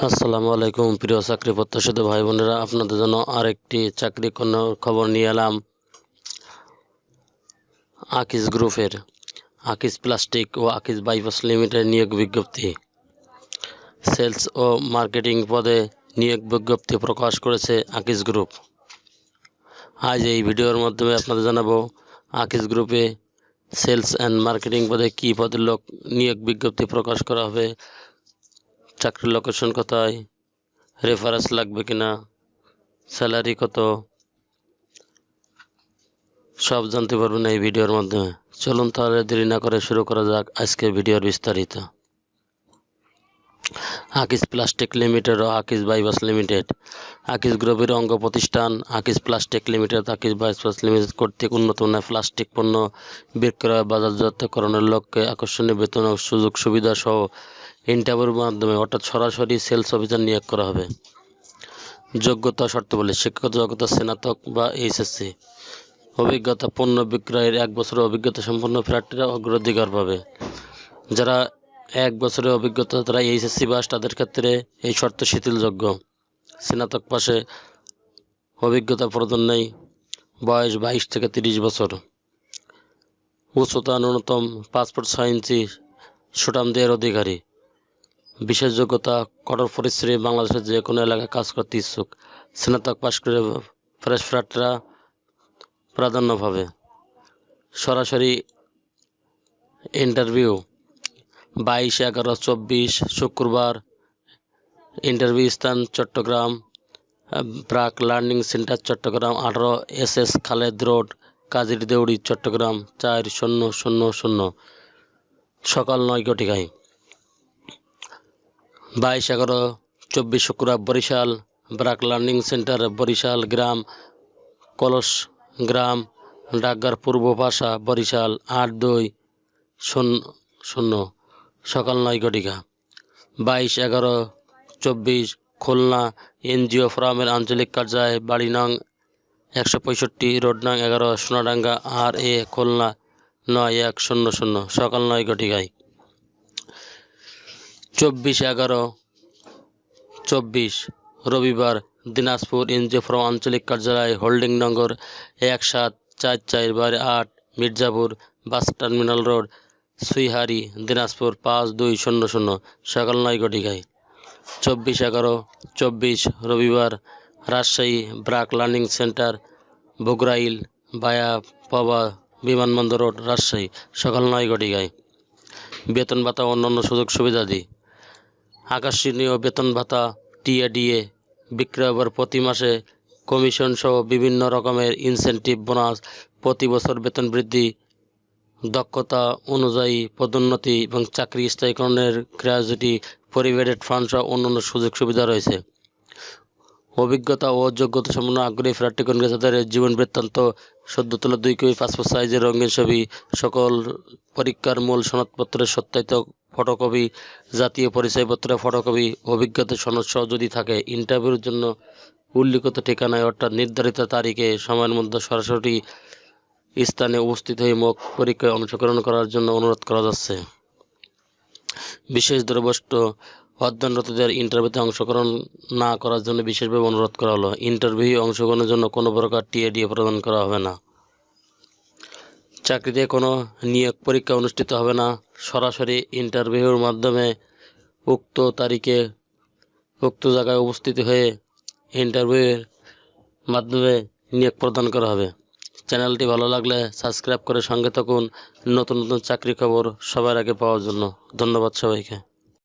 আসসালামু আলাইকুম প্রিয় চাকরি প্রত্যাশিত ভাই বোনেরা, আপনাদের জন্য আরেকটি চাকরি খবর নিয়ে এলাম। আকিজ গ্রুপের আকিজ প্লাস্টিক ও আকিজ বাইপাস লিমিটেড নিয়োগ বিজ্ঞপ্তি। সেলস ও মার্কেটিং পদে নিয়োগ বিজ্ঞপ্তি প্রকাশ করেছে আকিজ গ্রুপ। আজ এই ভিডিওর মাধ্যমে আপনাদের জানাবো আকিজ গ্রুপে সেলস অ্যান্ড মার্কেটিং পদে কী পদের নিয়োগ বিজ্ঞপ্তি প্রকাশ করা হবে, চাকরির লোকেশন কোথায়, রেফারেন্স লাগবে কিনা, স্যালারি কত, সব জানতে পারবেন এই ভিডিওর মাধ্যমে। চলুন তাহলে দেরি না করে শুরু করা যাক আজকের ভিডিওর বিস্তারিত। আকিজ প্লাস্টিক লিমিটেড ও আকিজ বাইপাস লিমিটেড। আকিজ গ্রুপের অঙ্গ প্রতিষ্ঠান Akij plastic limited Akij bypass limited কর্তৃক উন্নত মানের প্লাস্টিক পণ্য বিক্রয় বাজারজাতকরণের লক্ষ্যে আকর্ষণীয় বেতন ও সুযোগ সুবিধা সহ ইন্টারভিউর মাধ্যমে অর্থাৎ সরাসরি সেলস অফিসার নিয়োগ করা হবে। যোগ্যতা শর্তাবলী: শিক্ষাগত যোগ্যতা স্নাতক বা এইচএসসি। অভিজ্ঞতা: পণ্য বিক্রয়ের 1 বছরের অভিজ্ঞতা সম্পন্ন প্রার্থীরা অগ্রাধিকার পাবে। যারা 1 বছরের অভিজ্ঞতা তারা এইচএসসি পাস, তাদের ক্ষেত্রে এই শর্ত শিথিলযোগ্য। স্নাতক পাশে অভিজ্ঞতা প্রয়োজন নেই। বয়স 22 থেকে 30 বছর। উচ্চতা ন্যূনতম 5 ফুট 6 ইঞ্চি, সুঠাম দেহের অধিকারী। বিশেষ যোগ্যতা: কঠোর পরিশ্রমী, বাংলাদেশের যে কোনো এলাকায় কাজ করতে ইচ্ছুক। স্নাতক পাশ করে ফ্রেশ প্রার্থীরা প্রাধান্য পাবে। সরাসরি ইন্টারভিউ 22/11/24 শুক্রবার। ইন্টারভিউ স্থান Chattogram BRAC learning centre Chattogram, 18 SS Khaled road, Kazir Dewri, Chattogram 4000। সকাল 9 ঘটিকায়। 22/11/24 শুক্রবার বরিশাল ব্রাক লার্নিং সেন্টার, বরিশাল গ্রাম, কলস গ্রাম, ডাকঘর পূর্ব পাশা, বরিশাল 8200 সকাল 9 ঘটিকা। 22/11/24 খুলনা এনজিও ফোরামের আঞ্চলিক কার্যালয়, বাড়ি নং 165, রোড নং 11, সোনাডাঙ্গা RA, খুলনা 9100 সকাল 9 ঘটিকায়। 24/11/24 রবিবার দিনাজপুর এনজিও ফোরাম আঞ্চলিক কার্যালয়, হোল্ডিং নম্বর 1744 বাড়ি 8, Mirzapur bus terminal road, Suihari, Dinajpur 5200 সকাল 9 ঘটিকায়। 24/11/24 রবিবার রাজশাহী ব্রাক লার্নিং সেন্টার, বগুড়াইল ভায়া পবা বিমানবন্দর রোড, রাজশাহী সকাল 9 ঘটিকায়। বেতন ভাতা অন্যান্য সুযোগ সুবিধাদি: আকর্ষণীয় বেতন ভাতা, TADA, বিক্রয়ের প্রতি মাসে কমিশন সহ বিভিন্ন রকমের ইনসেন্টিভ বোনাস, প্রতি বছর বেতন বৃদ্ধি, দক্ষতা অনুযায়ী পদোন্নতি এবং চাকরি স্থায়ীকরণের গ্র্যাজুইটি, প্রভিডেন্ট ফান্ড সহ অন্যান্য সুযোগ সুবিধা রয়েছে। অভিজ্ঞতা ও যোগ্যতা সম্পন্ন আগ্রহী প্রার্থীগণকে তাদের জীবন বৃত্তান্ত, সদ্য তোলা 2 কপি পাসপোর্ট সাইজের রঙিন ছবি, সকল পরীক্ষার মূল সনদপত্রের সত্যায়িত ফটোকপি, জাতীয় পরিচয়পত্রের ফটোকপি, অভিজ্ঞতা সনদ সহ যদি থাকে, ইন্টারভিউর জন্য উল্লিখিত ঠিকানায় অর্থাৎ নির্ধারিত তারিখে সময়ের মধ্যে সরাসরি স্থানে উপস্থিত হয়ে মক পরীক্ষায় অংশগ্রহণ করার জন্য অনুরোধ করা যাচ্ছে। বিশেষ দ্রষ্টব্য: অধ্যয়নরতদের ইন্টারভিউতে অংশগ্রহণ না করার জন্য বিশেষভাবে অনুরোধ করা হলো। ইন্টারভিউ অংশগ্রহণের জন্য কোনো প্রকার TADA প্রদান করা হবে না। চাকরিতে কোনো নিয়োগ পরীক্ষা অনুষ্ঠিত হবে না। সরাসরি ইন্টারভিউর মাধ্যমে উক্ত তারিখে উক্ত জায়গায় উপস্থিত হয়ে ইন্টারভিউয়ের মাধ্যমে নিয়োগ প্রদান করা হবে। চ্যানেলটি ভালো লাগলে সাবস্ক্রাইব করে সঙ্গে থাকুন নতুন নতুন চাকরি খবর সবার আগে পাওয়ার জন্য। ধন্যবাদ সবাইকে।